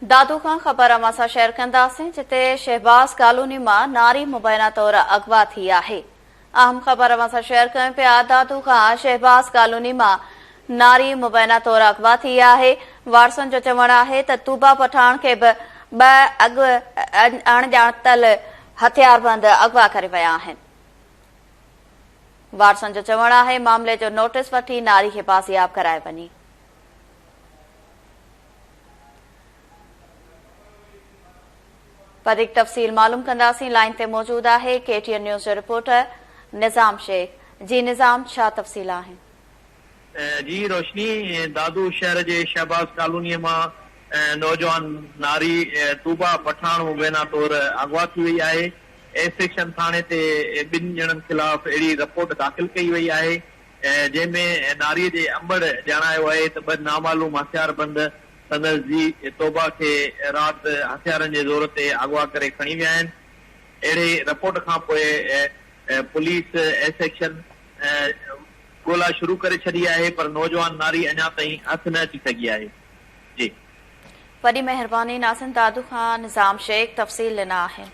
दादू खां ख़बर असां शेयर कंदासीं, जिते शहबाज़ कॉलोनी मां नारी मुबैना तौर अगवा थी आहे। अहम ख़बर असां शेयर कयूं पिया। दादू खां शहबाज़ कॉलोनी मां नारी मुबैना तौर अगवा थी आहे। वारसनि जो चवणु आहे त तूबा पठाण खे बि अणॼातल हथियारबंद अगवा करे विया आहिनि। वारसनि जो चवणु आहे मामले जो नोटिस वठी नारी खे बाज़ियाब कराए वञी। वधीक तफ़सील मालूम कंदासीं। लाइन ते मौजूद आहे KTN न्यूज़ जो रिपोर्टर निज़ाम शेख। जी निज़ाम, छा तफ़सील आहिनि? जी रोशनी, दादू शहर जे शहबाज़ कॉलोनीअ मां नौजवान नारी तूबा पठाण मुबैना तौर अगवा थी वई आहे। ए सेक्शन थाणे ते ॿिनि ॼणनि ख़िलाफ़ अहिड़ी रिपोर्ट दाख़िल कई वई आहे, जंहिंमें नारीअ जे अंबड़ ॼाणायो आहे त ॿ नामालूम हथियारबंद संदसि जी तौबा खे राति हथियारनि जे ज़ोर ते अगवा करे खणी विया आहिनि। अहिड़े रिपोर्ट खां पोइ पुलिस ए सेक्शन ॻोल्हा शुरू करे छॾी आहे, पर नौजवान नारी अञा ताईं हथ न अची सघी आहे। जी वॾी महिरबानी नाज़िन। दादू खां निज़ाम शेख तफ़सील ॾिना आहिनि।